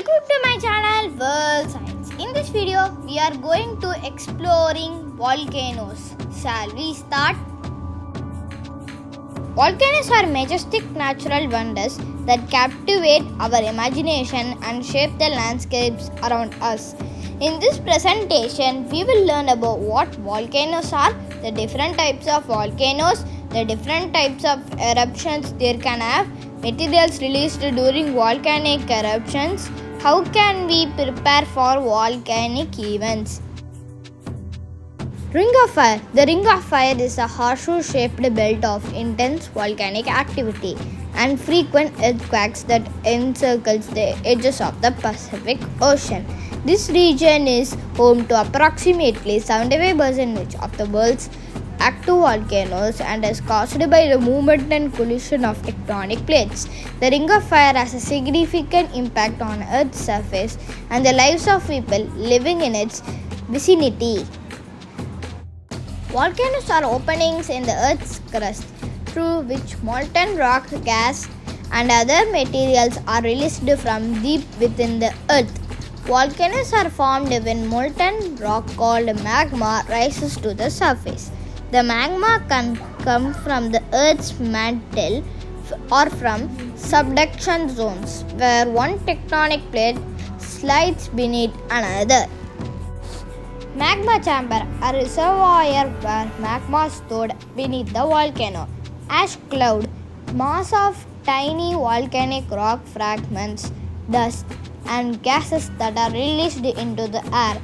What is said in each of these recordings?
Welcome to my channel World Science. In this video, we are going to exploring volcanoes. Shall we start? Volcanoes are majestic natural wonders that captivate our imagination and shape the landscapes around us. In this presentation, we will learn about what volcanoes are, the different types of volcanoes, the different types of eruptions they can have, materials released during volcanic eruptions, how can we prepare for volcanic events. Ring of Fire. The Ring of Fire is a horseshoe-shaped belt of intense volcanic activity and frequent earthquakes that encircles the edges of the Pacific Ocean. This region is home to approximately 75% of the world's active volcanoes and is caused by the movement and collision of tectonic plates. The Ring of Fire has a significant impact on Earth's surface and the lives of people living in its vicinity. Volcanoes are openings in the Earth's crust through which molten rock, gas, and other materials are released from deep within the Earth. Volcanoes are formed when molten rock called magma rises to the surface. The magma can come from the Earth's mantle or from subduction zones, where one tectonic plate slides beneath another. Magma chamber, a reservoir where magma is stored beneath the volcano. Ash cloud, mass of tiny volcanic rock fragments, dust, and gases that are released into the air.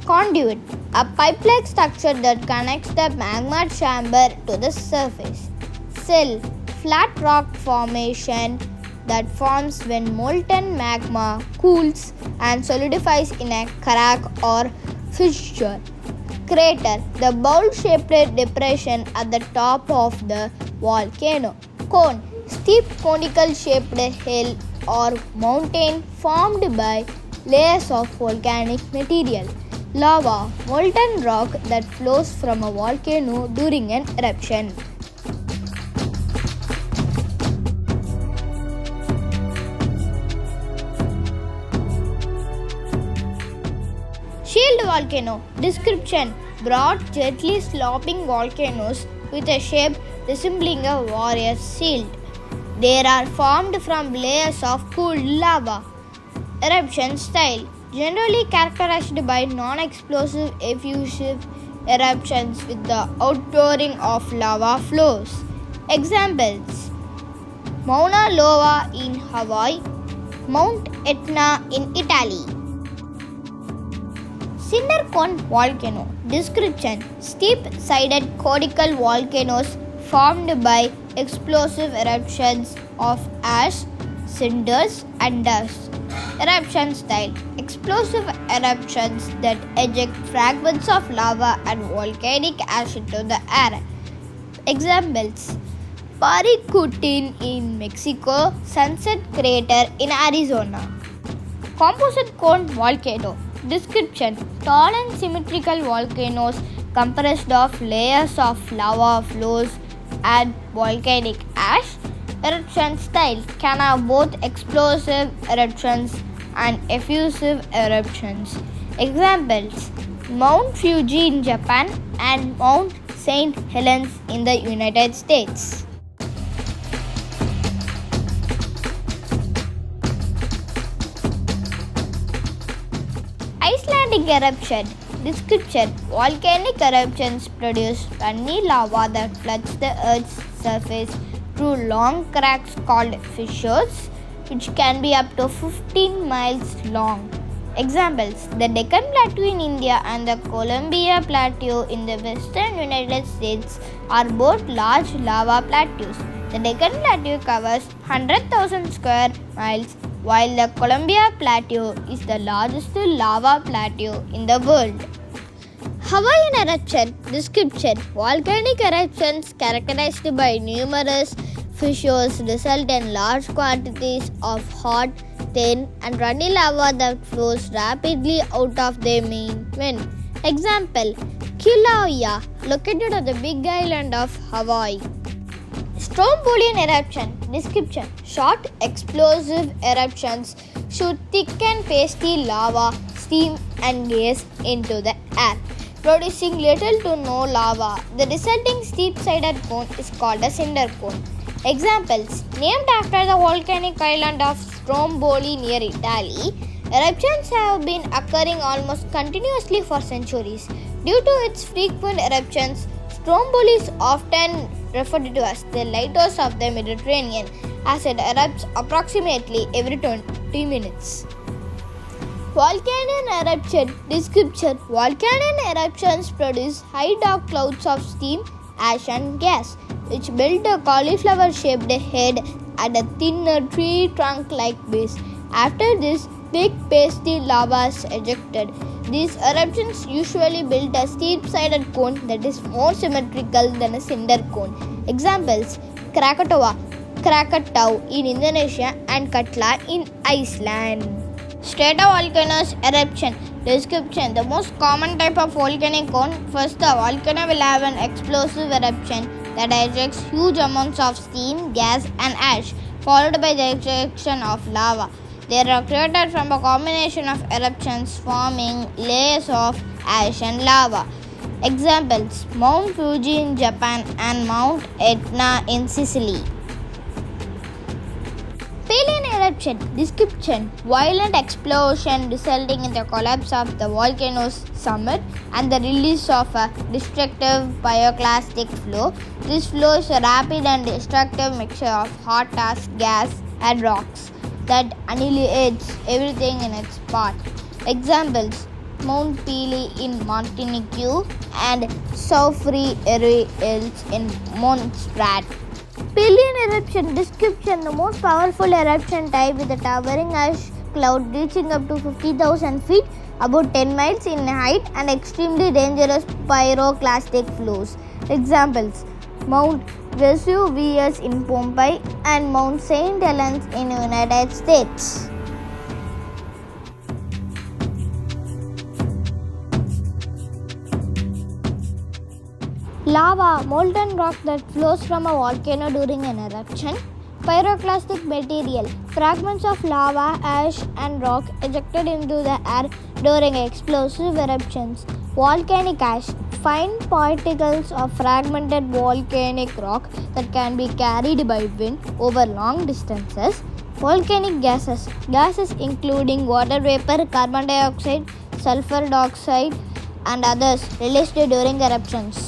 Conduit, a pipe-like structure that connects the magma chamber to the surface. Cell, flat rock formation that forms when molten magma cools and solidifies in a crack or fissure. Crater, the bowl-shaped depression at the top of the volcano. Cone, steep conical-shaped hill or mountain formed by layers of volcanic material. Lava, molten rock that flows from a volcano during an eruption. Shield volcano. Description: broad, gently sloping volcanoes with a shape resembling a warrior's shield. They are formed from layers of cooled lava. Eruption style: generally characterized by non-explosive effusive eruptions with the outpouring of lava flows. Examples: Mauna Loa in Hawaii, Mount Etna in Italy. Cinder cone volcano. Description: steep-sided conical volcanoes formed by explosive eruptions of ash, cinders, and dust. Eruption style: explosive eruptions that eject fragments of lava and volcanic ash into the air. Examples: Paricutin in Mexico, Sunset Crater in Arizona. Composite cone volcano. Description: tall and symmetrical volcanoes comprised of layers of lava flows and volcanic ash. Eruption style can have both explosive eruptions and effusive eruptions. Examples: Mount Fuji in Japan and Mount St. Helens in the United States. Icelandic eruption. Description: volcanic eruptions produce runny lava that floods the Earth's surface through long cracks called fissures, which can be up to 15 miles long. Examples: the Deccan Plateau in India and the Columbia Plateau in the western United States are both large lava plateaus. The Deccan Plateau covers 100,000 square miles, while the Columbia Plateau is the largest lava plateau in the world. Hawaiian eruption. Description: volcanic eruptions characterized by numerous fissures result in large quantities of hot, thin, and runny lava that flows rapidly out of their main vent. Example: Kilauea, located on the Big Island of Hawaii. Strombolian eruption. Description: short explosive eruptions shoot thick and pasty lava, steam, and gas into the air, producing little to no lava. The resulting steep-sided cone is called a cinder cone. Examples: named after the volcanic island of Stromboli near Italy, eruptions have been occurring almost continuously for centuries. Due to its frequent eruptions, Stromboli is often referred to as the lighthouse of the Mediterranean, as it erupts approximately every 20 minutes. Volcano eruption description: volcano eruptions produce high dark clouds of steam, ash, and gas, which build a cauliflower-shaped head and a thinner tree trunk-like base. After this, thick pasty lava is ejected. These eruptions usually build a steep-sided cone that is more symmetrical than a cinder cone. Examples: Krakatau in Indonesia and Katla in Iceland. Stratovolcanoes eruption description: the most common type of volcanic cone. First, the volcano will have an explosive eruption that ejects huge amounts of steam, gas, and ash, followed by the ejection of lava. They are created from a combination of eruptions forming layers of ash and lava. Examples: Mount Fuji in Japan and Mount Etna in Sicily. Pelion eruption description: violent explosion resulting in the collapse of the volcano's summit and the release of a destructive pyroclastic flow. This flow is a rapid and destructive mixture of hot ash, gas, and rocks that annihilates everything in its path. Examples: Mount Pelee in Montenegro and Soufriere Hills in Montserrat. Pelion eruption description: the most powerful eruption type with a towering ash cloud reaching up to 50,000 feet, about 10 miles in height, and extremely dangerous pyroclastic flows. Examples: Mount Vesuvius in Pompeii and Mount St. Helens in the United States. Lava, molten rock that flows from a volcano during an eruption. Pyroclastic material, fragments of lava, ash, and rock ejected into the air during explosive eruptions. Volcanic ash, fine particles of fragmented volcanic rock that can be carried by wind over long distances. Volcanic gases, gases including water vapor, carbon dioxide, sulfur dioxide, and others released during eruptions.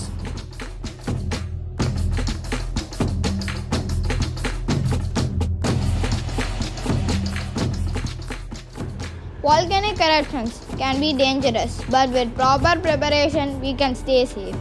Volcanic eruptions can be dangerous, but with proper preparation, we can stay safe.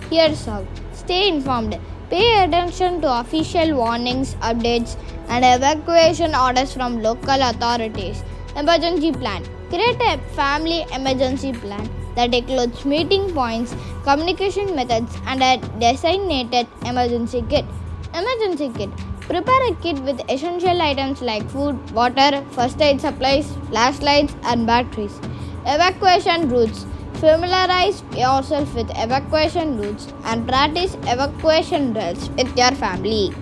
Here's how. Stay informed. Pay attention to official warnings, updates, and evacuation orders from local authorities. Emergency plan. Create a family emergency plan that includes meeting points, communication methods, and a designated emergency kit. Emergency kit. Prepare a kit with essential items like food, water, first aid supplies, flashlights, and batteries. Evacuation routes. Familiarize yourself with evacuation routes and practice evacuation drills with your family.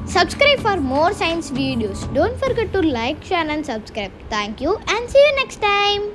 Subscribe for more science videos. Don't forget to like, share, and subscribe. Thank you and see you next time.